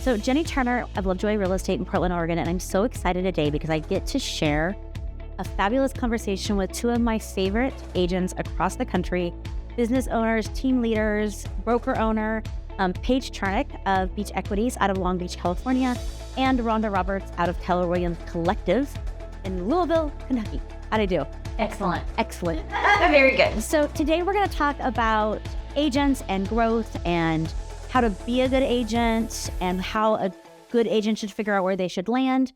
So Jenny Turner of Lovejoy Real Estate in Portland, Oregon, and I'm so excited today because I get to share a fabulous conversation with two of my favorite agents across the country, business owners, team leaders, broker owner, Paige Charnick of Beach Equities out of Long Beach, California, and Rhonda Roberts out of Keller Williams Collective in Louisville, Kentucky. How'd I do? Excellent. Excellent. Very good. So today we're going to talk about agents and growth and how to be a good agent and how a good agent should figure out where they should land.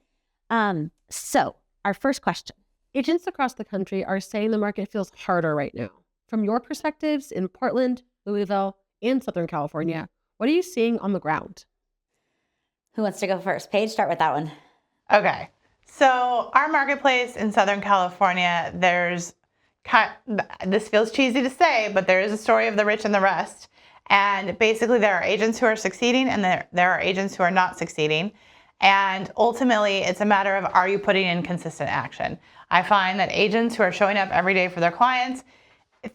So our first question. Agents across the country are saying the market feels harder right now. From your perspectives in Portland, Louisville, and Southern California, what are you seeing on the ground? Who wants to go first? Paige, start with that one. Okay. So our marketplace in Southern California, this feels cheesy to say, but there is a story of the rich and the rest. And basically there are agents who are succeeding and there are agents who are not succeeding. And ultimately it's a matter of, are you putting in consistent action? I find that agents who are showing up every day for their clients,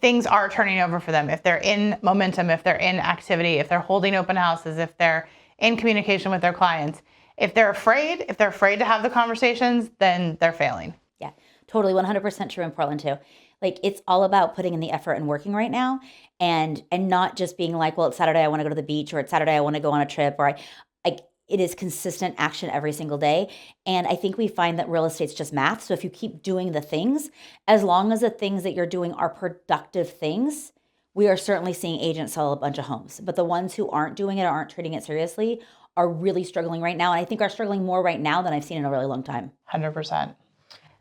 things are turning over for them. If they're in momentum, if they're in activity, if they're holding open houses, if they're in communication with their clients. If they're afraid to have the conversations, then they're failing. Yeah, totally 100% true in Portland too. Like it's all about putting in the effort and working right now and not just being like, well, it's Saturday, I want to go to the beach, or it's Saturday, I want to go on a trip, or it is consistent action every single day. And I think we find that real estate's just math. So if you keep doing the things, as long as the things that you're doing are productive things, we are certainly seeing agents sell a bunch of homes. But the ones who aren't doing it or aren't treating it seriously are really struggling right now. And I think are struggling more right now than I've seen in a really long time. 100%.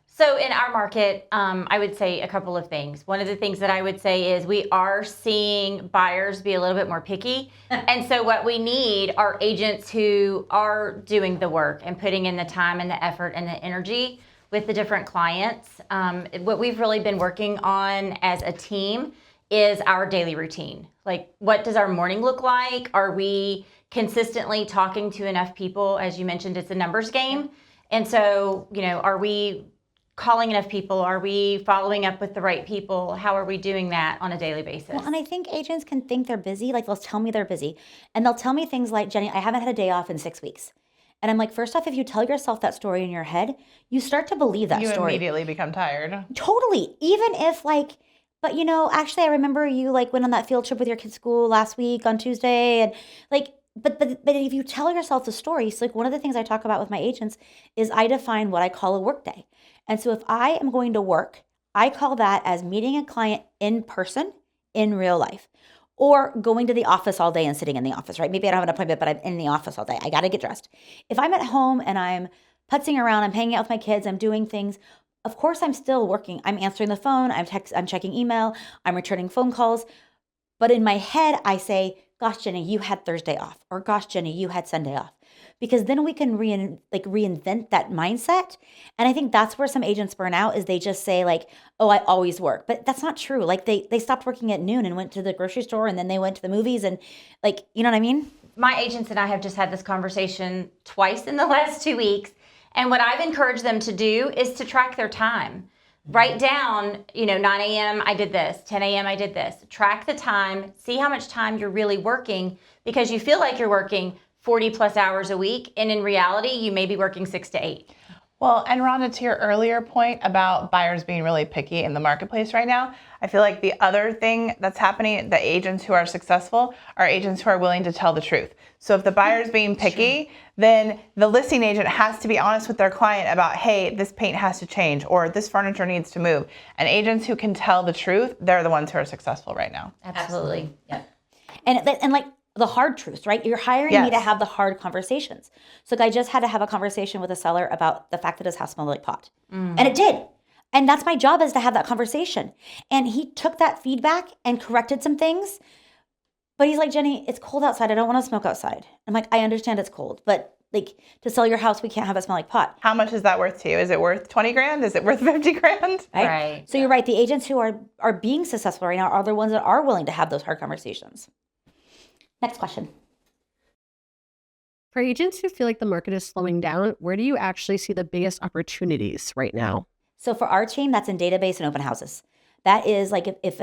So in our market, I would say a couple of things. One of the things that I would say is we are seeing buyers be a little bit more picky. And so what we need are agents who are doing the work and putting in the time and the effort and the energy with the different clients. What we've really been working on as a team is our daily routine. Like, what does our morning look like? Are we consistently talking to enough people? As you mentioned, it's a numbers game. And so, are we calling enough people? Are we following up with the right people? How are we doing that on a daily basis? Well, and I think agents can think they're busy. Like they'll tell me they're busy. And they'll tell me things like, Jenny, I haven't had a day off in 6 weeks. And I'm like, first off, if you tell yourself that story in your head, you start to believe that story. You immediately become tired. Totally. Even if but actually I remember you went on that field trip with your kids' school last week on Tuesday. And but if you tell yourself the story, so one of the things I talk about with my agents is I define what I call a work day. And so if I am going to work, I call that as meeting a client in person in real life, or going to the office all day and sitting in the office, right? Maybe I don't have an appointment, but I'm in the office all day. I got to get dressed. If I'm at home and I'm putzing around, I'm hanging out with my kids, I'm doing things, of course I'm still working. I'm answering the phone, I'm checking email, I'm returning phone calls. But in my head, I say, gosh, Jenny, you had Thursday off, or gosh, Jenny, you had Sunday off. Because then we can reinvent that mindset. And I think that's where some agents burn out, is they just say oh, I always work. But that's not true. They stopped working at noon and went to the grocery store, and then they went to the movies, and you know what I mean? My agents and I have just had this conversation twice in the last 2 weeks. And what I've encouraged them to do is to track their time. Write down, 9 a.m. I did this, 10 a.m. I did this. Track the time, see how much time you're really working, because you feel like you're working 40 plus hours a week. And in reality, you may be working 6 to 8. Well, and Rhonda, to your earlier point about buyers being really picky in the marketplace right now, I feel like the other thing that's happening, the agents who are successful are agents who are willing to tell the truth. So if the buyer's being picky, then the listing agent has to be honest with their client about, hey, this paint has to change, or this furniture needs to move. And agents who can tell the truth, they're the ones who are successful right now. Absolutely. Yeah. And the hard truths, right? You're hiring me to have the hard conversations. So I just had to have a conversation with a seller about the fact that his house smelled like pot. And it did. And that's my job, is to have that conversation. And he took that feedback and corrected some things. But he's like, Jenny, it's cold outside. I don't want to smoke outside. I'm like, I understand it's cold, but to sell your house, we can't have it smell like pot. How much is that worth to you? Is it worth 20 grand? Is it worth 50 grand? Right. So you're right. The agents who are being successful right now are the ones that are willing to have those hard conversations. Next question. For agents who feel like the market is slowing down, where do you actually see the biggest opportunities right now? So for our team, that's in database and open houses. That is if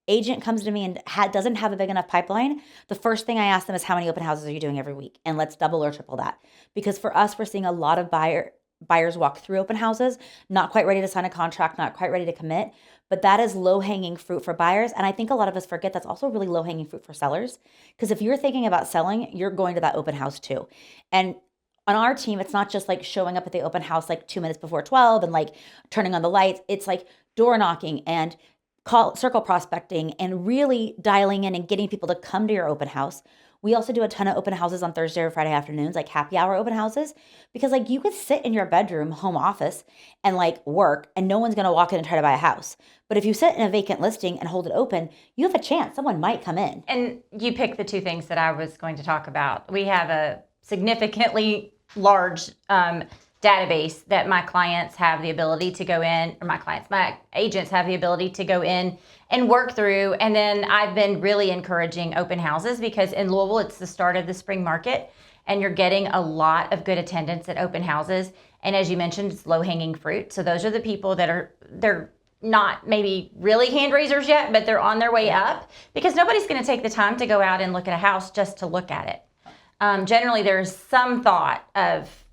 agent comes to me and doesn't have a big enough pipeline, the first thing I ask them is how many open houses are you doing every week? And let's double or triple that. Because for us, we're seeing a lot of buyers walk through open houses, not quite ready to sign a contract, not quite ready to commit. But that is low-hanging fruit for buyers. And I think a lot of us forget that's also really low-hanging fruit for sellers. Because if you're thinking about selling, you're going to that open house too. And on our team, it's not just like showing up at the open house like 2 minutes before 12 and like turning on the lights. It's like door knocking and circle prospecting and really dialing in and getting people to come to your open house. We also do a ton of open houses on Thursday or Friday afternoons, like happy hour open houses, because like you could sit in your bedroom, home office, and like work, and no one's going to walk in and try to buy a house. But if you sit in a vacant listing and hold it open, you have a chance. Someone might come in. And you picked the two things that I was going to talk about. We have a significantly large database that my clients have the ability to go in, or my agents have the ability to go in and work through. And then I've been really encouraging open houses because in Louisville, it's the start of the spring market and you're getting a lot of good attendance at open houses. And as you mentioned, it's low hanging fruit. So those are the people that they're not maybe really hand raisers yet, but they're on their way up because nobody's going to take the time to go out and look at a house just to look at it. Generally, there's some thought of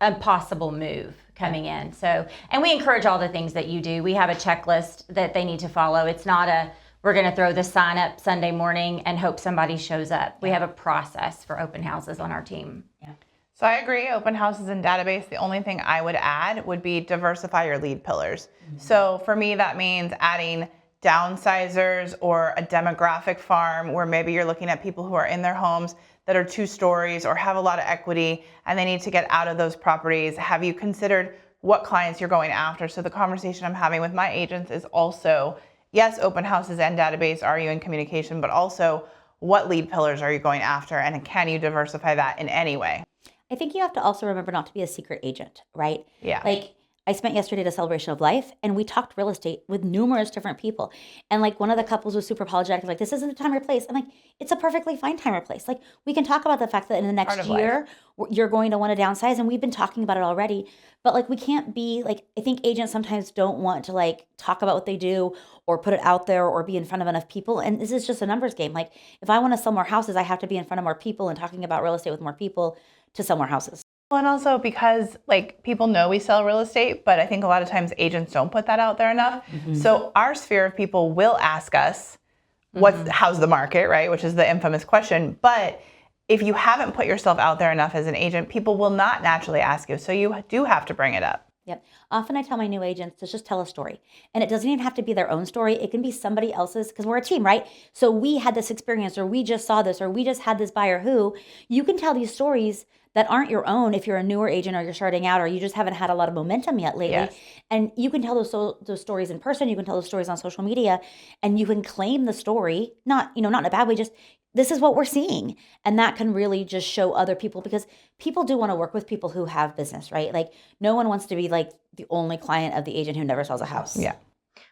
a possible move coming in. So, and we encourage all the things that you do. We have a checklist that they need to follow. It's not we're going to throw the sign up Sunday morning and hope somebody shows up. We have a process for open houses on our team. Yeah. So I agree, open houses and database. The only thing I would add would be diversify your lead pillars. Mm-hmm. So for me, that means adding downsizers or a demographic farm where maybe you're looking at people who are in their homes that are 2 stories or have a lot of equity and they need to get out of those properties. Have you considered what clients you're going after? So the conversation I'm having with my agents is also, yes, open houses and database, are you in communication, but also what lead pillars are you going after and can you diversify that in any way? I think you have to also remember not to be a secret agent, right? Yeah. Like I spent yesterday at a celebration of life and we talked real estate with numerous different people. And like one of the couples was super apologetic, like, this isn't the time or place. I'm like, it's a perfectly fine time or place. Like we can talk about the fact that in the next year, you're going to want to downsize. And we've been talking about it already. But like, we can't be like, I think agents sometimes don't want to like talk about what they do or put it out there or be in front of enough people. And this is just a numbers game. Like if I want to sell more houses, I have to be in front of more people and talking about real estate with more people to sell more houses. Well, and also because like people know we sell real estate, but I think a lot of times agents don't put that out there enough. Mm-hmm. So our sphere of people will ask us, how's the market, right? Which is the infamous question. But if you haven't put yourself out there enough as an agent, people will not naturally ask you. So you do have to bring it up. Yep. Often I tell my new agents to just tell a story. And it doesn't even have to be their own story. It can be somebody else's, because we're a team, right? So we had this experience, or we just saw this, or we just had this buyer who, you can tell these stories that aren't your own if you're a newer agent or you're starting out or you just haven't had a lot of momentum yet lately. Yes. And you can tell those stories in person, you can tell those stories on social media, and you can claim the story, not in a bad way, just this is what we're seeing. And that can really just show other people, because people do want to work with people who have business, right? Like no one wants to be like the only client of the agent who never sells a house. Yeah.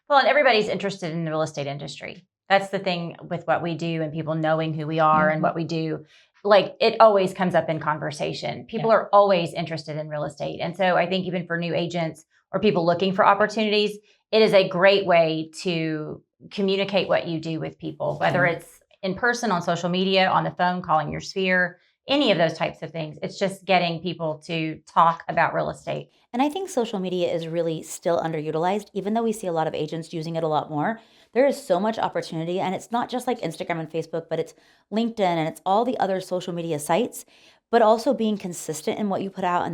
Well, and everybody's interested in the real estate industry. That's the thing with what we do and people knowing who we are and what we do. Like it always comes up in conversation. People are always interested in real estate. And so I think even for new agents or people looking for opportunities, it is a great way to communicate what you do with people, whether it's in person, on social media, on the phone, calling your sphere, any of those types of things. It's just getting people to talk about real estate. And I think social media is really still underutilized, even though we see a lot of agents using it a lot more. There is so much opportunity, and it's not just like Instagram and Facebook, but it's LinkedIn and it's all the other social media sites, but also being consistent in what you put out, and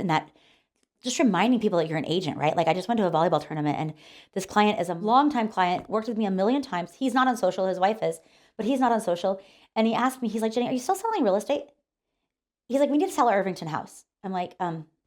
that just reminding people that you're an agent, right? Like I just went to a volleyball tournament and this client is a longtime client, worked with me a million times. He's not on social, his wife is, but he's not on social. And he asked me, he's like, Jenny, are you still selling real estate? He's like, we need to sell our Irvington house. I'm like,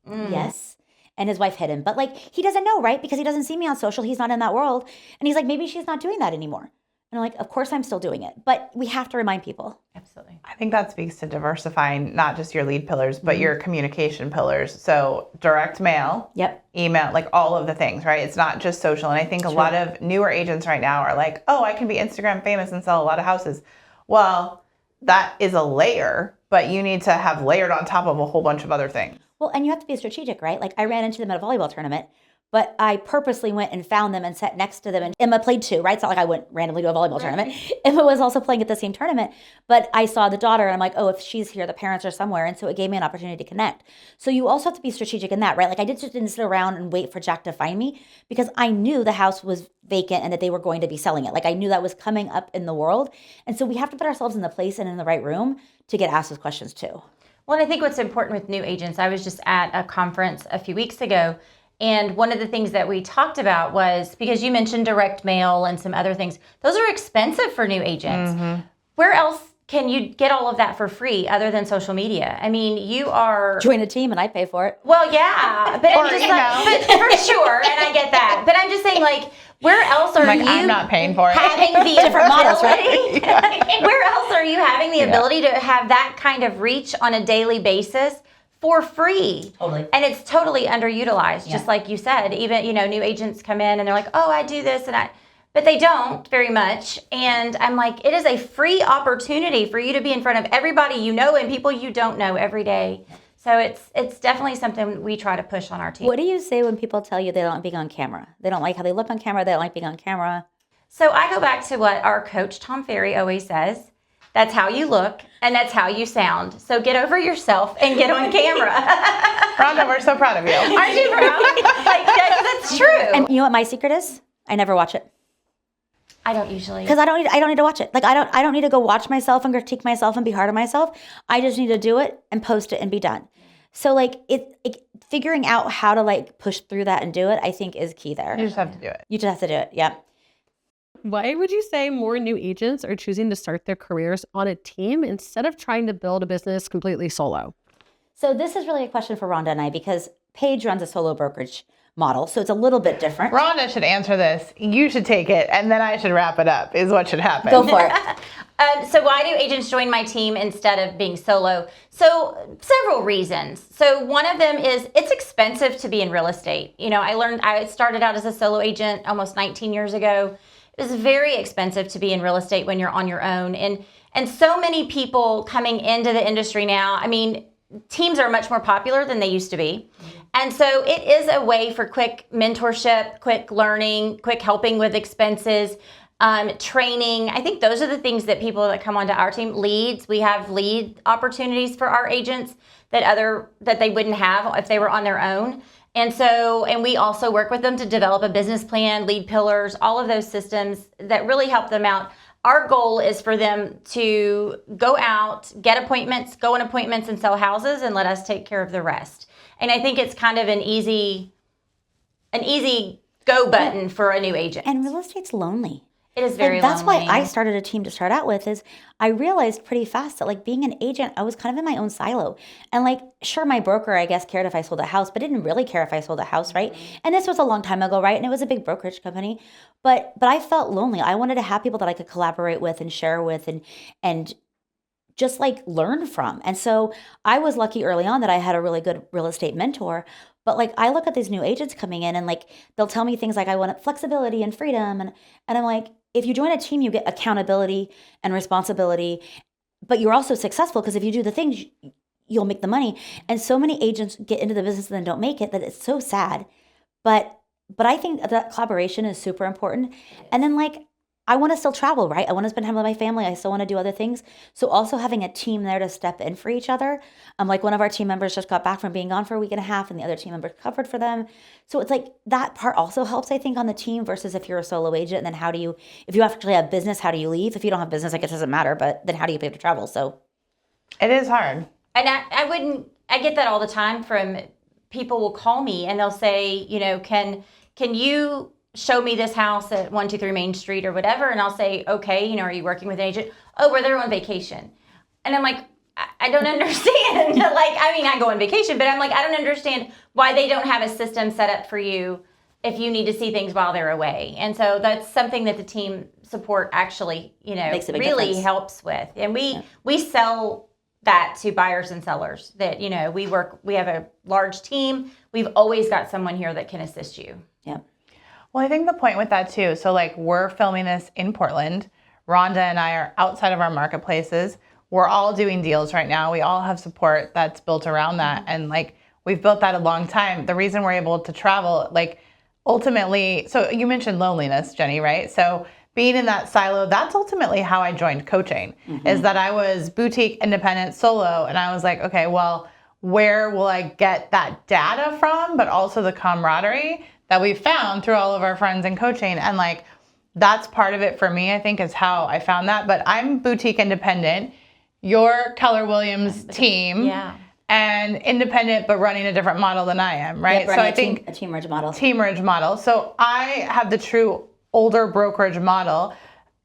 yes. And his wife hit him. But like, he doesn't know, right? Because he doesn't see me on social. He's not in that world. And he's like, maybe she's not doing that anymore. And I'm like, of course I'm still doing it. But we have to remind people. Absolutely. I think that speaks to diversifying not just your lead pillars, but your communication pillars. So direct mail, email, like all of the things, right? It's not just social. And I think a lot of newer agents right now are like, oh, I can be Instagram famous and sell a lot of houses. Well, that is a layer, but you need to have layered on top of a whole bunch of other things. Well, and you have to be strategic, right? Like I ran into them at a volleyball tournament, But I purposely went and found them and sat next to them. And Emma played too, right? It's not like I went randomly to a volleyball tournament. Emma was also playing at the same tournament. But I saw the daughter and I'm like, oh, if she's here, the parents are somewhere. And so it gave me an opportunity to connect. So you also have to be strategic in that, right? Like I just didn't sit around and wait for Jack to find me because I knew the house was vacant and that they were going to be selling it. Like I knew that was coming up in the world. And so we have to put ourselves in the place and in the right room to get asked those questions too. Well, and I think what's important with new agents, I was just at a conference a few weeks ago, and one of the things that we talked about was, because you mentioned direct mail and some other things, those are expensive for new agents. Where else can you get all of that for free other than social media? I mean, you are... Join a team and I pay for it. Well, yeah, but I'm just like, but for sure, and I get that. But I'm just saying, like, where else are Like, you I'm not paying for it. having the Different models, ability? Where else are you having the ability to have that kind of reach on a daily basis for free? Totally. And it's totally underutilized, just like you said. Even, new agents come in and they're like, oh, I do this and but they don't very much. And I'm like, it is a free opportunity for you to be in front of everybody you know and people you don't know every day. So it's definitely something we try to push on our team. What do you say when people tell you they don't like being on camera? They don't like how they look on camera. They don't like being on camera. So I go back to what our coach, Tom Ferry, always says. That's how you look and that's how you sound. So get over yourself and get on camera. Rhonda, we're so proud of you. Aren't you proud? Like, that's true. And you know what my secret is? I never watch it. I don't usually. Because I don't need to watch it. Like I don't need to go watch myself and critique myself and be hard on myself. I just need to do it and post it and be done. So like figuring out how to like push through that and do it, I think is key there. You just have to do it. You just have to do it. Yeah. Why would you say more new agents are choosing to start their careers on a team instead of trying to build a business completely solo? So this is really a question for Rhonda and I because Paige runs a solo brokerage model. So it's a little bit different. Rhonda should answer this. You should take it, and then I should wrap it up, is what should happen. Go for it. So why do agents join my team instead of being solo? So several reasons. So one of them is it's expensive to be in real estate. I started out as a solo agent almost 19 years ago. It was very expensive to be in real estate when you're on your own. And so many people coming into the industry now, I mean, teams are much more popular than they used to be. And so it is a way for quick mentorship, quick learning, quick helping with expenses, training. I think those are the things that people that come onto our team, leads. We have lead opportunities for our agents that they wouldn't have if they were on their own. And we also work with them to develop a business plan, lead pillars, all of those systems that really help them out. Our goal is for them to go out, get appointments, go on appointments and sell houses and let us take care of the rest. And I think it's kind of an easy go button for a new agent. And real estate's lonely. It is very That's lonely. why I started a team to start out with is I realized pretty fast that like being an agent, I was kind of in my own silo. And like, sure, my broker, I guess, cared if I sold a house, but didn't really care if I sold a house, right? And this was a long time ago, right? And it was a big brokerage company. But I felt lonely. I wanted to have people that I could collaborate with and share with and just like learn from. And so I was lucky early on that I had a really good real estate mentor. But like I look at these new agents coming in and like they'll tell me things like I want flexibility and freedom. And I'm like, if you join a team, you get accountability and responsibility, but you're also successful because if you do the things, you'll make the money. And so many agents get into the business and then don't make it that it's so sad. But I think that collaboration is super important. And then like, I want to still travel, right? I want to spend time with my family. I still want to do other things. So also having a team there to step in for each other. Like one of our team members just got back from being gone for a week and a half and the other team member covered for them. So it's like that part also helps, I think, on the team versus if you're a solo agent. And then if you actually have business, how do you leave? If you don't have business, I guess it doesn't matter, but then how do you pay to travel? So it is hard. And I get that all the time from people will call me and they'll say, can you show me this house at 123 Main Street or whatever. And I'll say, okay, are you working with an agent? Oh, we're there on vacation. And I'm like, I don't understand. I go on vacation, but I'm like, I don't understand why they don't have a system set up for you if you need to see things while they're away. And so that's something that the team support actually, Makes a big really difference. helps with. And we sell that to buyers and sellers that, we have a large team. We've always got someone here that can assist you. yeah. Well, I think the point with that too, so like we're filming this in Portland. Rhonda and I are outside of our marketplaces. We're all doing deals right now. We all have support that's built around that. And like we've built that a long time. The reason we're able to travel, like ultimately, so you mentioned loneliness, Jenny, right? So being in that silo, that's ultimately how I joined coaching, is that I was boutique, independent, solo, and I was like, okay, well, where will I get that data from, but also the camaraderie that we've found through all of our friends in coaching. And like, that's part of it for me, I think, is how I found that. But I'm boutique independent, your Keller Williams team, Yeah. and independent, but running a different model than I am, right? Yep, So I think a team merge model. team merge model. So I have the true older brokerage model.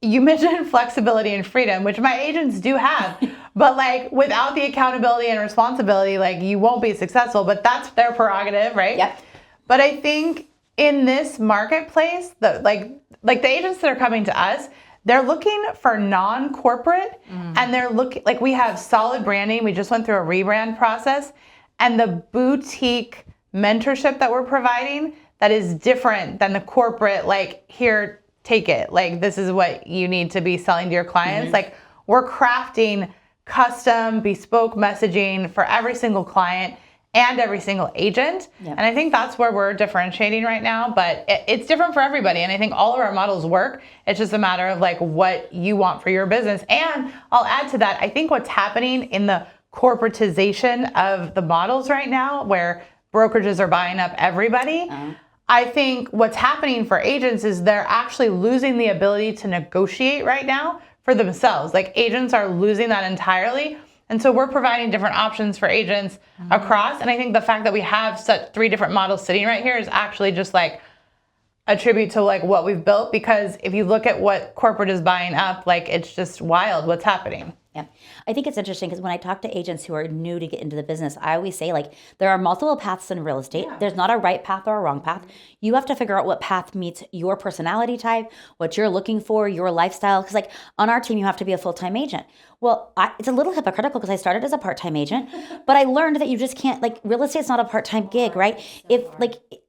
You mentioned flexibility and freedom, which my agents do have, but like without the accountability and responsibility, like you won't be successful, but that's their prerogative, right? Yep. But I think in this marketplace, like the agents that are coming to us, they're looking for non-corporate, and they're looking, like we have solid branding. We just went through a rebrand process, and the boutique mentorship that we're providing that is different than the corporate, like, here, take it. Like, this is what you need to be selling to your clients. Like, we're crafting custom, bespoke messaging for every single client and every single agent. Yep. And I think that's where we're differentiating right now, but it's different for everybody. And I think all of our models work. It's just a matter of like what you want for your business. And I'll add to that, I think what's happening in the corporatization of the models right now, where brokerages are buying up everybody, I think what's happening for agents is they're actually losing the ability to negotiate right now for themselves. Like, agents are losing that entirely. And so we're providing different options for agents across. And I think the fact that we have such 3 different models sitting right here is actually just like a tribute to like what we've built. Because if you look at what corporate is buying up, like, it's just wild what's happening. Yeah. I think it's interesting because when I talk to agents who are new to get into the business, I always say, like, there are multiple paths in real estate. Yeah. There's not a right path or a wrong path. You have to figure out what path meets your personality type, what you're looking for, your lifestyle. Because like on our team, you have to be a full-time agent. Well, it's a little hypocritical because I started as a part-time agent, but I learned that you just can't, like, real estate's not a part-time gig, right?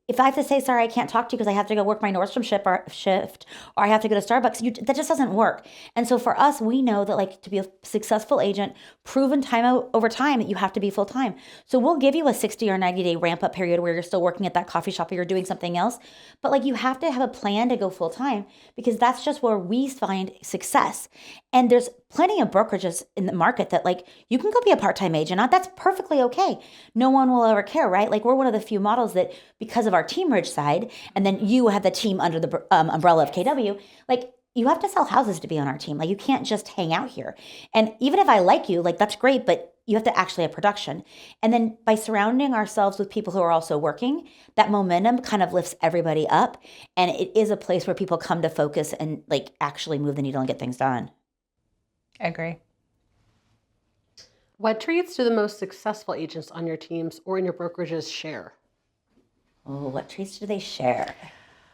If I have to say, sorry, I can't talk to you because I have to go work my Nordstrom shift, or I have to go to Starbucks, that just doesn't work. And so for us, we know that, like, to be a successful agent, proven time over time, that you have to be full time. So we'll give you a 60 or 90 day ramp up period where you're still working at that coffee shop or you're doing something else. But like, you have to have a plan to go full time, because that's just where we find success. And there's plenty of brokerages in the market that, like, you can go be a part-time agent. That's perfectly okay. No one will ever care, right? Like, we're one of the few models that, because of our team rich side, and then you have the team under the umbrella of KW, like, you have to sell houses to be on our team. Like, you can't just hang out here. And even if I like you, like, that's great, but you have to actually have production. And then by surrounding ourselves with people who are also working, that momentum kind of lifts everybody up. And it is a place where people come to focus and, like, actually move the needle and get things done. I agree. What traits do the most successful agents on your teams or in your brokerages share? Oh, what traits do they share?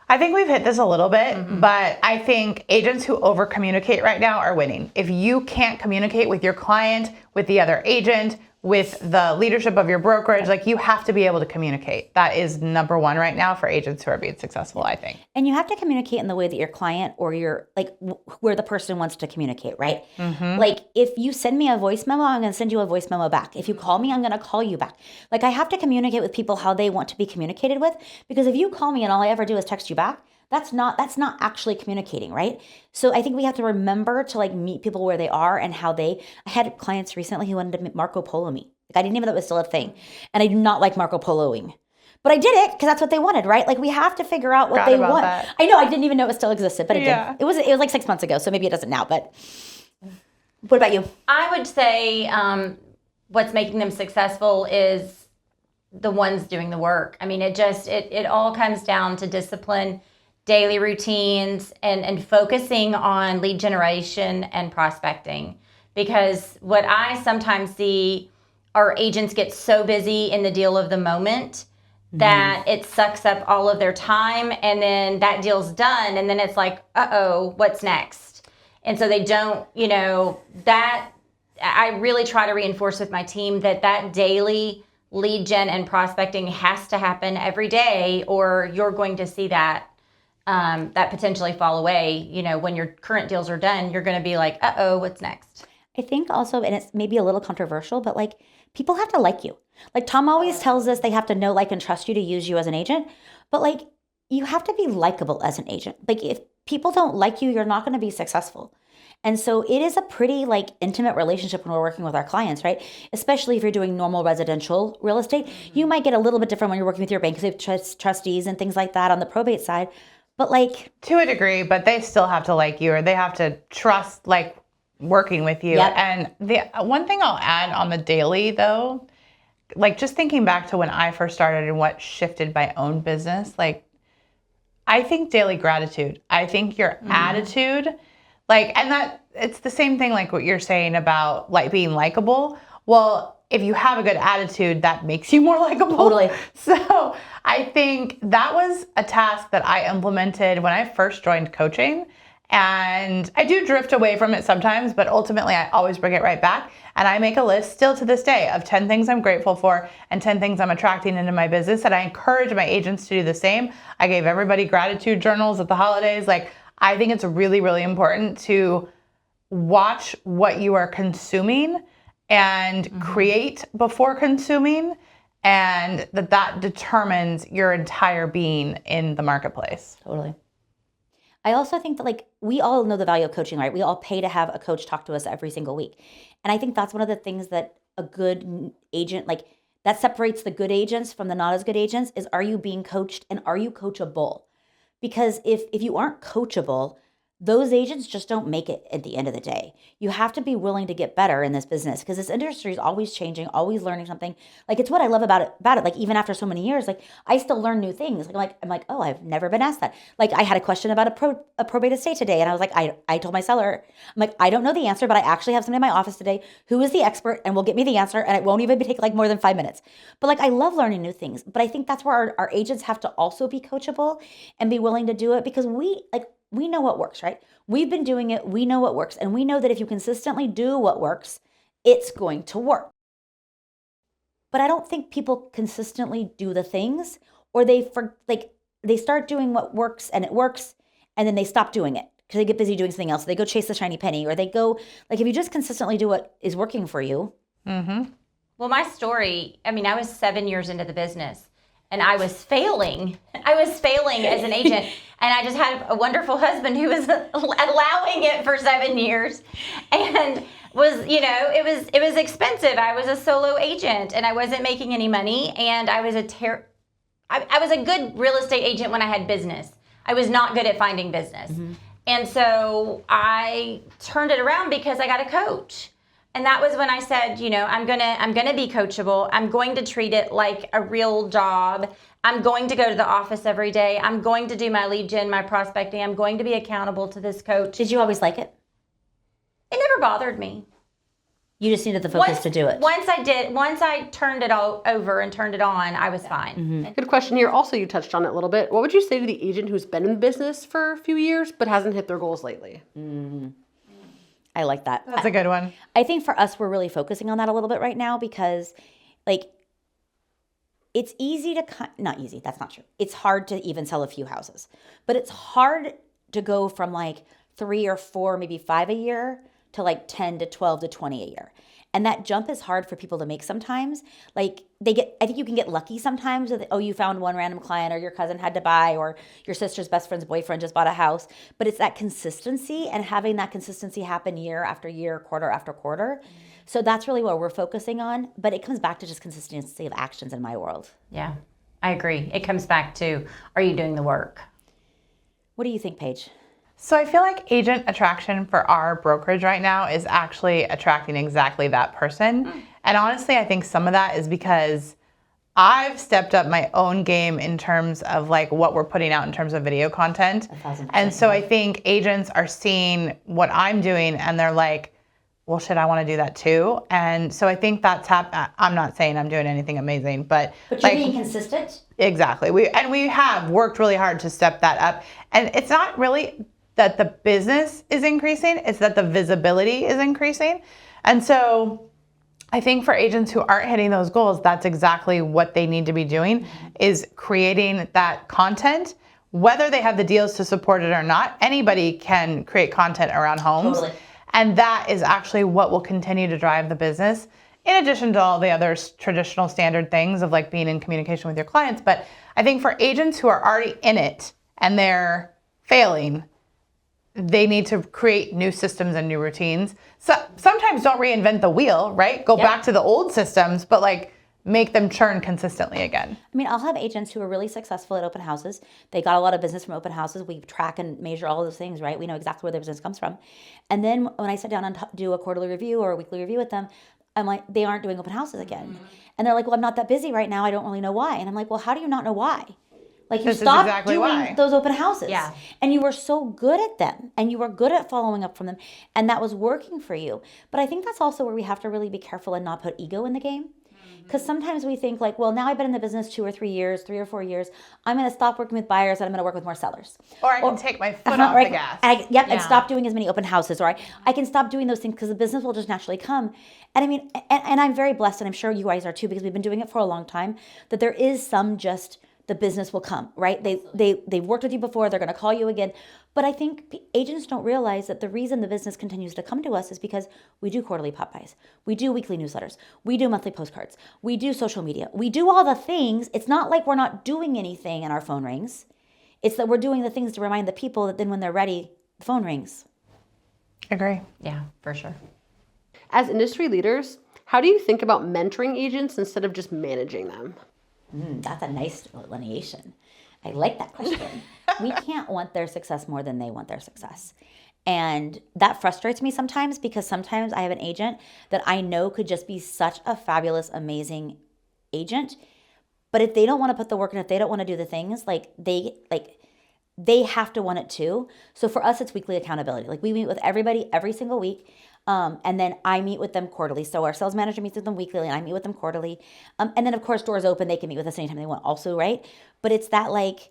I think we've hit this a little bit, but I think agents who over communicate right now are winning. If you can't communicate with your client, with the other agent, with the leadership of your brokerage, like, you have to be able to communicate. That is number one right now for agents who are being successful, I think. And you have to communicate in the way that your client or your, like, where the person wants to communicate, right? Like, if you send me a voice memo, I'm going to send you a voice memo back. If you call me, I'm going to call you back. Like, I have to communicate with people how they want to be communicated with, because if you call me and all I ever do is text you back, that's not actually communicating, right? So I think we have to remember to, like, meet people where they are and how I had clients recently who wanted to Marco Polo me. Like, I didn't even know that was still a thing. And I do not like Marco Poloing. But I did it because that's what they wanted, right? Like, we have to figure out what they want. That. I know, I didn't even know it still existed, but it did. It was like 6 months ago, so maybe it doesn't now, but what about you? I would say what's making them successful is the ones doing the work. I mean, it all comes down to discipline, daily routines, and focusing on lead generation and prospecting. Because what I sometimes see are agents get so busy in the deal of the moment that it sucks up all of their time, and then that deal's done, and then it's like, uh-oh, what's next? And so they don't, that I really try to reinforce with my team that daily lead gen and prospecting has to happen every day, or you're going to see that potentially fall away. When your current deals are done, you're going to be like, uh-oh, what's next? I think also, and it's maybe a little controversial, but, like, people have to like you. Like, Tom always tells us they have to know, like, and trust you to use you as an agent. But, like, you have to be likable as an agent. Like if people don't like you, you're not going to be successful. And so it is a pretty like intimate relationship when we're working with our clients, right? Especially if you're doing normal residential real estate. You might get a little bit different when you're working with your bank because they have trustees and things like that on the probate side. But like to a degree, but they still have to like you, or they have to trust like working with you. Yep. And the one thing I'll add on the daily though, like just thinking back to when I first started and what shifted my own business, like I think daily gratitude. I think your attitude, like, and that it's the same thing like what you're saying about like being likable. Well, if you have a good attitude, that makes you more likable. Totally. So I think that was a task that I implemented when I first joined coaching. And I do drift away from it sometimes, but ultimately I always bring it right back. And I make a list still to this day of 10 things I'm grateful for and 10 things I'm attracting into my business. And I encourage my agents to do the same. I gave everybody gratitude journals at the holidays. Like, I think it's really, really important to watch what you are consuming and create before consuming, and that determines your entire being in the marketplace. Totally. I also think that like we all know the value of coaching, right? We all pay to have a coach talk to us every single week. And I think that's one of the things that a good agent, like that separates the good agents from the not as good agents, is are you being coached and are you coachable? Because if you aren't coachable, those agents just don't make it at the end of the day. You have to be willing to get better in this business because this industry is always changing, always learning something. Like it's what I love about it. Like even after so many years, like I still learn new things. I'm like, oh, I've never been asked that. Like I had a question about a probate estate today, and I was like, I told my seller, I'm like, I don't know the answer, but I actually have somebody in my office today who is the expert and will get me the answer, and it won't even take like more than 5 minutes. But like I love learning new things. But I think that's where our agents have to also be coachable and be willing to do it because we know what works, right? We've been doing it. We know what works. And we know that if you consistently do what works, it's going to work. But I don't think people consistently do the things, or they start doing what works and it works, and then they stop doing it because they get busy doing something else. They go chase the shiny penny, or they go, like if you just consistently do what is working for you. Well, my story, I mean, I was 7 years into the business. And I was failing. As an agent. And I just had a wonderful husband who was allowing it for 7 years. And was, it was expensive. I was a solo agent and I wasn't making any money. And I was I was a good real estate agent when I had business. I was not good at finding business. And so I turned it around because I got a coach. And that was when I said, I'm gonna be coachable. I'm going to treat it like a real job. I'm going to go to the office every day. I'm going to do my lead gen, my prospecting. I'm going to be accountable to this coach. Did you always like it? It never bothered me. You just needed the focus to do it. Once I turned it all over and turned it on, I was fine. Good question here. Also, you touched on it a little bit. What would you say to the agent who's been in business for a few years but hasn't hit their goals lately? I like that. That's a good one. I think for us, we're really focusing on that a little bit right now because, like, it's easy to not easy. That's not true. It's hard to even sell a few houses, but it's hard to go from like 3 or 4, maybe 5 a year to like 10 to 12 to 20 a year. And that jump is hard for people to make sometimes. Like I think you can get lucky sometimes with, you found one random client, or your cousin had to buy, or your sister's best friend's boyfriend just bought a house. But it's that consistency and having that consistency happen year after year, quarter after quarter. So that's really what we're focusing on. But it comes back to just consistency of actions in my world. Yeah, I agree. It comes back to, are you doing the work? What do you think, Paige? So I feel like agent attraction for our brokerage right now is actually attracting exactly that person. And honestly, I think some of that is because I've stepped up my own game in terms of like what we're putting out in terms of video content. 1,000%. And so I think agents are seeing what I'm doing and they're like, well, shit, I want to do that too. And so I think that's I'm not saying I'm doing anything amazing, but you're like, being consistent. Exactly. We have worked really hard to step that up. And it's not really that the business is increasing, it's that the visibility is increasing. And so I think for agents who aren't hitting those goals, that's exactly what they need to be doing, is creating that content. Whether they have the deals to support it or not, anybody can create content around homes. Totally. And that is actually what will continue to drive the business in addition to all the other traditional standard things of like being in communication with your clients. But I think for agents who are already in it and they're failing, they need to create new systems and new routines. So sometimes don't reinvent the wheel, right? Go back to the old systems, but like make them churn consistently again. I mean, I'll have agents who are really successful at open houses. They got a lot of business from open houses. We track and measure all those things, right? We know exactly where their business comes from. And then when I sit down and do a quarterly review or a weekly review with them, I'm like, they aren't doing open houses again. And they're like, well, I'm not that busy right now. I don't really know why. And I'm like, well, how do you not know why? Like you stopped doing those open houses. Yeah. And you were so good at them and you were good at following up from them and that was working for you. But I think that's also where we have to really be careful and not put ego in the game. Because sometimes we think like, well, now I've been in the business 2 or 3 years, 3 or 4 years. I'm going to stop working with buyers and I'm going to work with more sellers. Or I can take my foot off the gas. And stop doing as many open houses. Or I can stop doing those things because the business will just naturally come. And I mean, and I'm very blessed, and I'm sure you guys are too, because we've been doing it for a long time, that there is some just the business will come, right? They've worked with you before. They're going to call you again. But I think agents don't realize that the reason the business continues to come to us is because we do quarterly pop-bys. We do weekly newsletters. We do monthly postcards. We do social media. We do all the things. It's not like we're not doing anything and our phone rings. It's that we're doing the things to remind the people that then when they're ready, the phone rings. Agree. Yeah, for sure. As industry leaders, how do you think about mentoring agents instead of just managing them? That's a nice delineation. I like that question. We can't want their success more than they want their success. And that frustrates me sometimes because sometimes I have an agent that I know could just be such a fabulous, amazing agent. But if they don't want to put the work in, if they don't want to do the things, they have to want it too. So for us, it's weekly accountability. Like we meet with everybody every single week. And then I meet with them quarterly. So our sales manager meets with them weekly and I meet with them quarterly. And then of course, doors open, they can meet with us anytime they want also, right? But it's that like,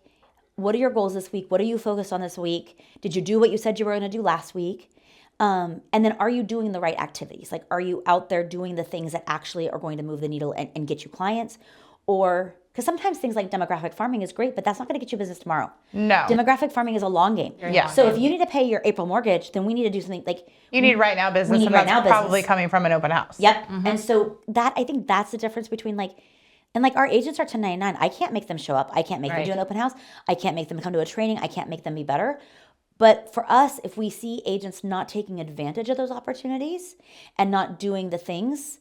what are your goals this week? What are you focused on this week? Did you do what you said you were going to do last week? And then are you doing the right activities? Like, are you out there doing the things that actually are going to move the needle and get you clients? Or, because sometimes things like demographic farming is great, but that's not going to get you business tomorrow. No. Demographic farming is a long game. Yeah. So if you need to pay your April mortgage, then we need to do something like... You need right now business, and that's probably coming from an open house. Yep. Mm-hmm. And so I think that's the difference between our agents are 1099. I can't make them show up. I can't make them do an open house. I can't make them come to a training. I can't make them be better. But for us, if we see agents not taking advantage of those opportunities and not doing the things,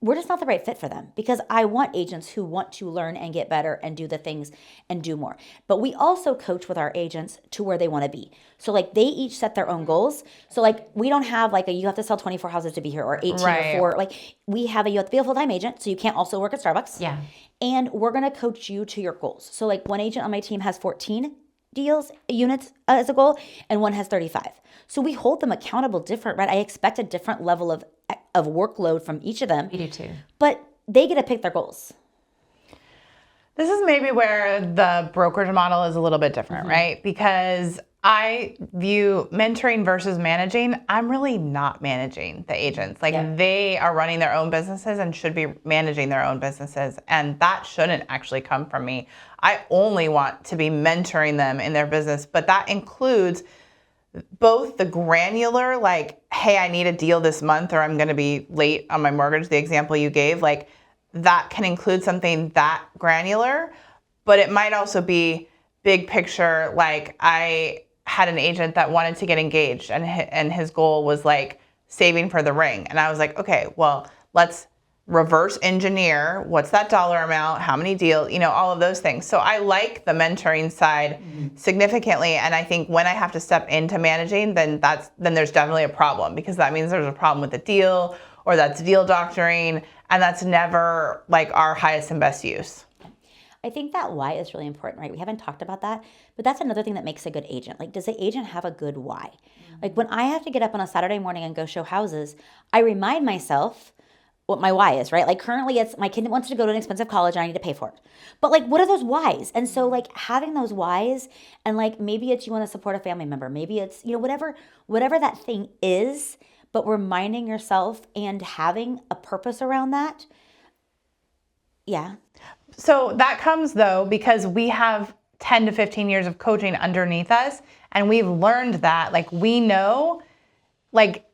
we're just not the right fit for them, because I want agents who want to learn and get better and do the things and do more. But we also coach with our agents to where they want to be. So like they each set their own goals. So like we don't have like you have to sell 24 houses to be here or 18 or 4. Like we have you have to be a full-time agent, so you can't also work at Starbucks. Yeah. And we're going to coach you to your goals. So like one agent on my team has 14 units as a goal, and one has 35. So we hold them accountable different, right? I expect a different level of workload from each of them. We do too. But they get to pick their goals. This is maybe where the brokerage model is a little bit different, right? Because I view mentoring versus managing. I'm really not managing the agents. They are running their own businesses and should be managing their own businesses. And that shouldn't actually come from me. I only want to be mentoring them in their business, but that includes both the granular, like, hey, I need a deal this month or I'm going to be late on my mortgage, the example you gave, like that can include something that granular, but it might also be big picture. Like I had an agent that wanted to get engaged and his goal was like saving for the ring. And I was like, okay, well, let's reverse engineer. What's that dollar amount? How many deals? All of those things. So I like the mentoring side significantly. And I think when I have to step into managing, then there's definitely a problem, because that means there's a problem with the deal, or that's deal doctoring. And that's never like our highest and best use. I think that why is really important, right? We haven't talked about that, but that's another thing that makes a good agent. Like, does the agent have a good why? Like when I have to get up on a Saturday morning and go show houses, I remind myself what my why is, right? Like currently it's my kid wants to go to an expensive college and I need to pay for it. But like, what are those whys? And so like having those whys, and like maybe it's you want to support a family member, maybe it's, whatever that thing is, but reminding yourself and having a purpose around that. Yeah. So that comes though, because we have 10 to 15 years of coaching underneath us, and we've learned that, like, we know, like,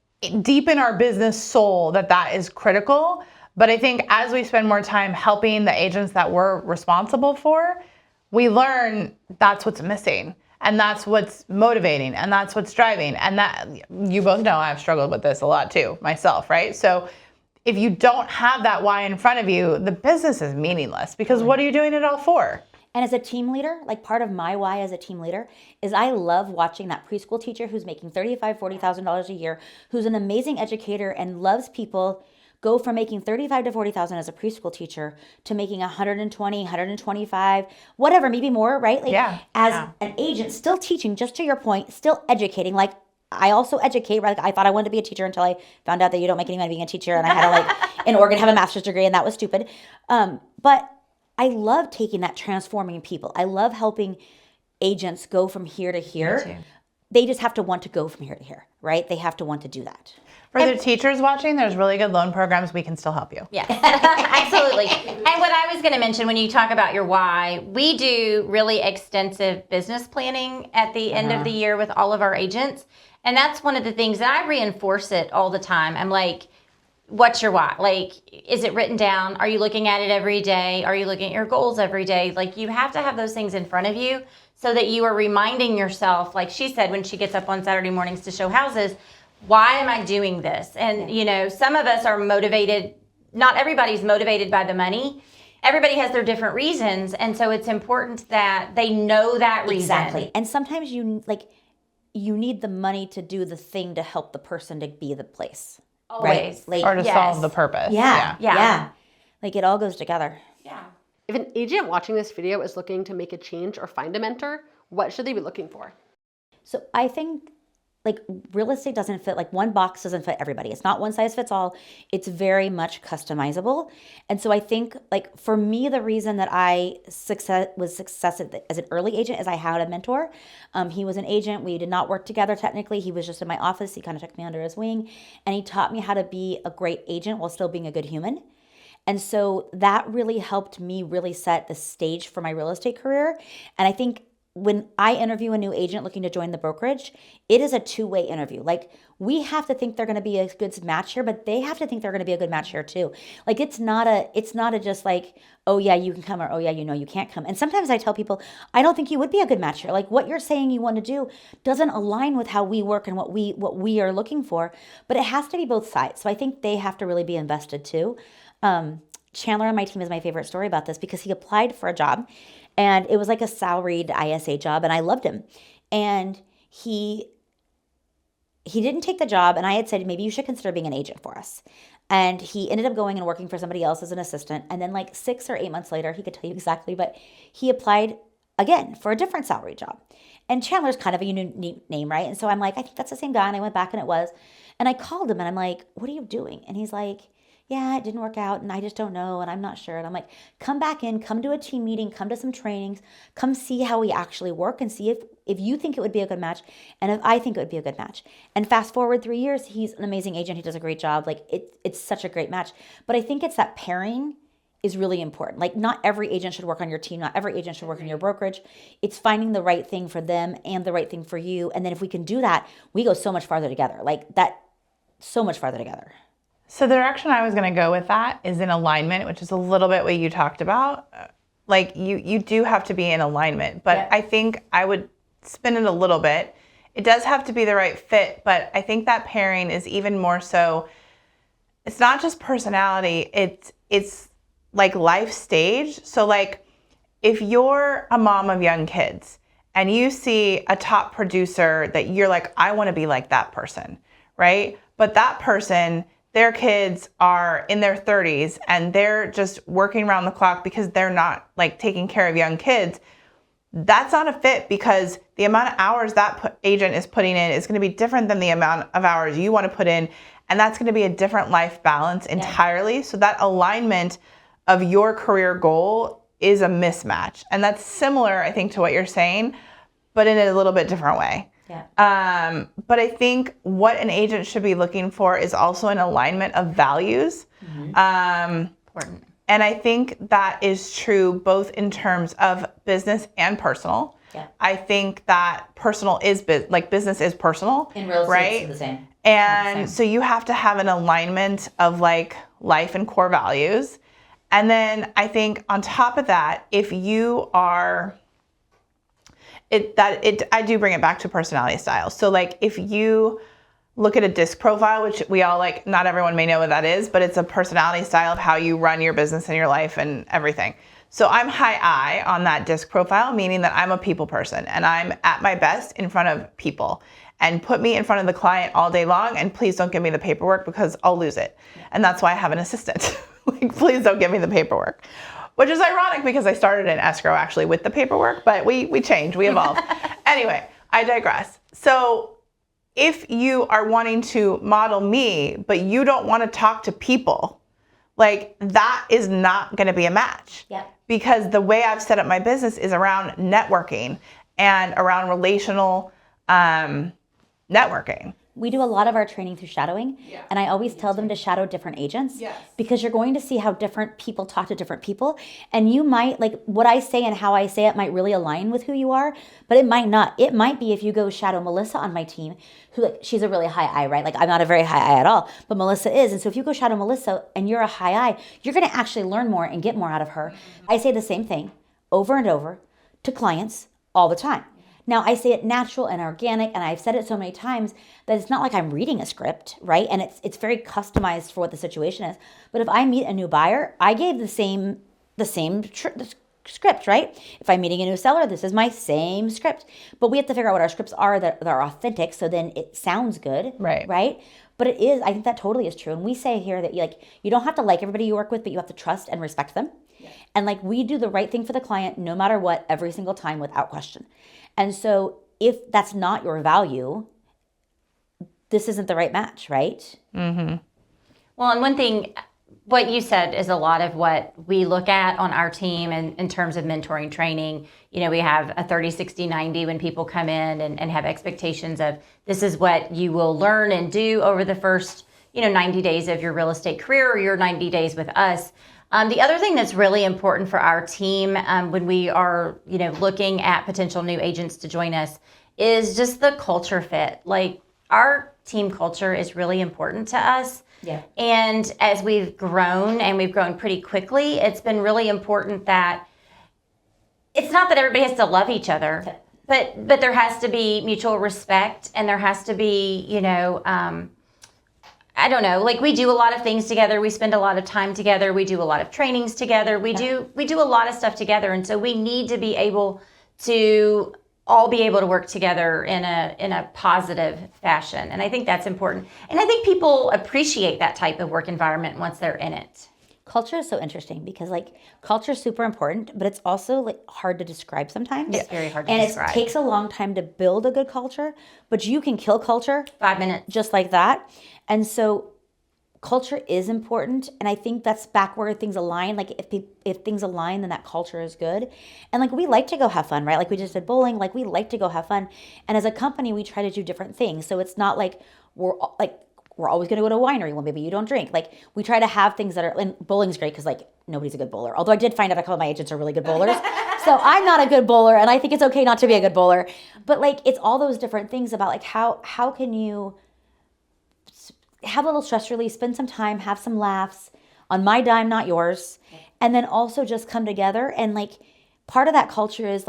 deep in our business soul that is critical, But I think as we spend more time helping the agents that we're responsible for, we learn that's what's missing. And that's what's motivating, and that's what's driving. And that, you both know I've struggled with this a lot too, myself, right? So if you don't have that why in front of you, the business is meaningless, because what are you doing it all for? And as a team leader, like part of my why as a team leader is I love watching that preschool teacher who's making $35,000, $40,000 a year, who's an amazing educator and loves people, go from making $35,000 to $40,000 as a preschool teacher to making $120,000, $125,000, whatever, maybe more, right? Like as an agent, still teaching, just to your point, still educating. Like I also educate, right? Like I thought I wanted to be a teacher until I found out that you don't make any money being a teacher, and I had to like in Oregon have a master's degree, and that was stupid. But I love taking that, transforming people. I love helping agents go from here to here. They just have to want to go from here to here, right? They have to want to do that. For the teachers watching, there's really good loan programs. We can still help you. Yes, absolutely. And what I was going to mention when you talk about your why, we do really extensive business planning at the end of the year with all of our agents. And that's one of the things that I reinforce it all the time. I'm like, what's your why? Like, is it written down? Are you looking at it every day? Are you looking at your goals every day? Like, you have to have those things in front of you so that you are reminding yourself, like she said, when she gets up on Saturday mornings to show houses, why am I doing this? And, you know, some of us are motivated. Not everybody's motivated by the money. Everybody has their different reasons. And so it's important that they know that reason. Exactly. And sometimes you need the money to do the thing to help the person to be the place. Always. Right? Like, Or to solve the purpose. Yeah. Like it all goes together. Yeah. If an agent watching this video is looking to make a change or find a mentor, what should they be looking for? So I think like real estate doesn't fit, like one box doesn't fit everybody. It's not one size fits all. It's very much customizable. And so I think like for me, the reason that I was success as an early agent is I had a mentor. He was an agent. We did not work together technically. He was just in my office. He kind of took me under his wing and he taught me how to be a great agent while still being a good human. And so that really helped me really set the stage for my real estate career. And I think when I interview a new agent looking to join the brokerage, it is a two-way interview. Like we have to think they're going to be a good match here, but they have to think they're going to be a good match here too. Like it's not a just like, oh yeah, you can come, or oh yeah, you know, you can't come. And sometimes I tell people, I don't think you would be a good match here. Like what you're saying you want to do doesn't align with how we work and what we are looking for, but it has to be both sides. So I think they have to really be invested too. Chandler on my team is my favorite story about this because he applied for a job and it was like a salaried ISA job and I loved him. And he didn't take the job and I had said, maybe you should consider being an agent for us. And he ended up going and working for somebody else as an assistant. And then like 6 or 8 months later, he could tell you exactly, but he applied again for a different salary job. And Chandler's kind of a unique name, right? And so I'm like, I think that's the same guy. And I went back and it was. And I called him and I'm like, what are you doing? And he's like, yeah, it didn't work out and I just don't know and I'm not sure. And I'm like, come back in, come to a team meeting, come to some trainings, come see how we actually work and see if you think it would be a good match and if I think it would be a good match. And fast forward 3 years, he's an amazing agent. He does a great job. Like it's such a great match. But I think it's that pairing is really important. Like not every agent should work on your team. Not every agent should work in your brokerage. It's finding the right thing for them and the right thing for you. And then if we can do that, we go so much farther together. Like that, so much farther together. So the direction I was going to go with that is in alignment, which is a little bit what you talked about. Like you do have to be in alignment, but I think I would spin it a little bit. It does have to be the right fit, but I think that pairing is even more so. It's not just personality. It's like life stage. So like if you're a mom of young kids and you see a top producer that you're like, I want to be like that person, right? But that person, their kids are in their 30s and they're just working around the clock because they're not like taking care of young kids. That's not a fit because the amount of hours that agent is putting in is going to be different than the amount of hours you want to put in. And that's going to be a different life balance entirely. So that alignment of your career goal is a mismatch. And that's similar, I think, to what you're saying, but in a little bit different way. Yeah. But I think what an agent should be looking for is also an alignment of values. Important. And I think that is true both in terms of business and personal. Yeah. I think that business is personal. In real estate, right? it's the same. And so you have to have an alignment of like life and core values. And then I think on top of that, if you are, I do bring it back to personality style. So like if you look at a DISC profile, which we all like, not everyone may know what that is, but it's a personality style of how you run your business and your life and everything. So I'm high I on that DISC profile, meaning that I'm a people person and I'm at my best in front of people. And put me in front of the client all day long, and please don't give me the paperwork because I'll lose it. And that's why I have an assistant. Like, please don't give me the paperwork. Which is ironic because I started in escrow actually with the paperwork, but we changed, we evolved. Anyway, I digress. So if you are wanting to model me, but you don't want to talk to people, like that is not going to be a match. Yeah. Because the way I've set up my business is around networking and around relational networking. We do a lot of our training through shadowing, and I always tell them to shadow different agents because you're going to see how different people talk to different people, and you might, like what I say and how I say it might really align with who you are, but it might not. It might be if you go shadow Melissa on my team, who like she's a really high I, right? Like I'm not a very high I at all, but Melissa is, and so if you go shadow Melissa and you're a high I, you're going to actually learn more and get more out of her. I say the same thing over and over to clients all the time. Now, I say it natural and organic, and I've said it so many times that it's not like I'm reading a script, right? And it's very customized for what the situation is. But if I meet a new buyer, I gave the same script, right? If I'm meeting a new seller, this is my same script. But we have to figure out what our scripts are that are authentic, so then it sounds good, right? But it is, I think that totally is true. And we say here that you don't have to like everybody you work with, but you have to trust and respect them. Yeah. And like we do the right thing for the client no matter what, every single time without question. And so if that's not your value, this isn't the right match, right? Mm-hmm. Well, and one thing, what you said is a lot of what we look at on our team and in terms of mentoring training. You know, we have a 30, 60, 90 when people come in and have expectations of this is what you will learn and do over the first, 90 days of your real estate career or your 90 days with us. The other thing that's really important for our team when we are, looking at potential new agents to join us is just the culture fit. Like our team culture is really important to us. Yeah. And as we've grown and we've grown pretty quickly, it's been really important that it's not that everybody has to love each other, but there has to be mutual respect and there has to be, I don't know, like we do a lot of things together. We spend a lot of time together. We do a lot of trainings together. We do a lot of stuff together. And so we need to be able to all be able to work together in a positive fashion. And I think that's important. And I think people appreciate that type of work environment once they're in it. Culture is so interesting because culture is super important, but it's also hard to describe sometimes. It's very hard to describe. And it takes a long time to build a good culture, but you can kill culture 5 minutes. Just like that. And so culture is important. And I think that's back where things align. Like if things align, then that culture is good. And we like to go have fun, right? Like we just did bowling, we like to go have fun. And as a company, we try to do different things. So it's not like we're always going to go to a winery. Well, maybe you don't drink. We try to have things that are, and bowling's great because nobody's a good bowler. Although I did find out a couple of my agents are really good bowlers. So I'm not a good bowler and I think it's okay not to be a good bowler. But it's all those different things about how can you have a little stress release, spend some time, have some laughs on my dime, not yours. And then also just come together. And part of that culture is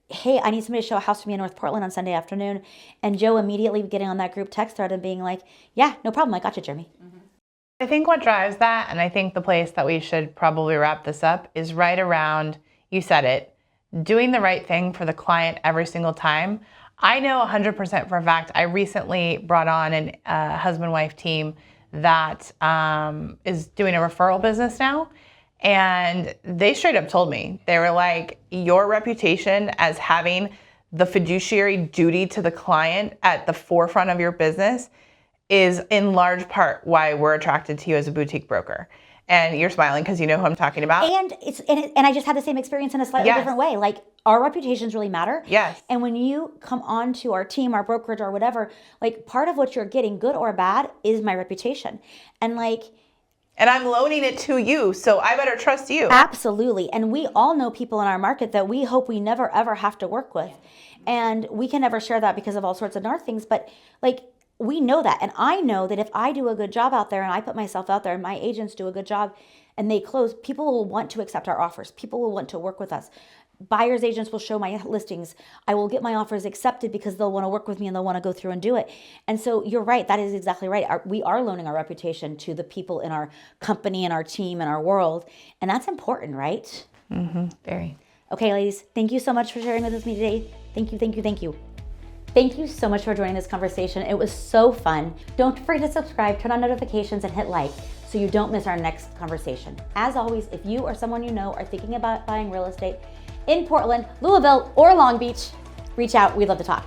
hey, I need somebody to show a house for me in North Portland on Sunday afternoon. And Joe immediately getting on that group text thread and being like, yeah, no problem. I got you, Jeremy. Mm-hmm. I think what drives that, and I think the place that we should probably wrap this up is right around, you said it, doing the right thing for the client every single time. I know 100% for a fact, I recently brought on a husband-wife team that is doing a referral business now. And they straight up told me, they were like, your reputation as having the fiduciary duty to the client at the forefront of your business is in large part why we're attracted to you as a boutique broker. And you're smiling because you know who I'm talking about. And I just had the same experience in a slightly different way. Our reputations really matter. Yes. And when you come on to our team, our brokerage or whatever, part of what you're getting, good or bad, is my reputation. And And I'm loaning it to you, so I better trust you. Absolutely. And we all know people in our market that we hope we never ever have to work with. And we can never share that because of all sorts of NAR things. But like, we know that. And I know that if I do a good job out there and I put myself out there and my agents do a good job and they close, people will want to accept our offers. People will want to work with us. Buyers agents will show my listings. I will get my offers accepted because they'll want to work with me and they'll want to go through and do it. And so you're right. That is exactly right. We are loaning our reputation to the people in our company and our team and our world. And that's important, right? Mm-hmm. Very. Okay, ladies, thank you so much for sharing with me today. Thank you, thank you, thank you. Thank you so much for joining this conversation. It was so fun. Don't forget to subscribe, turn on notifications, and hit like so you don't miss our next conversation. As always, if you or someone you know are thinking about buying real estate in Portland, Louisville, or Long Beach, reach out. We'd love to talk.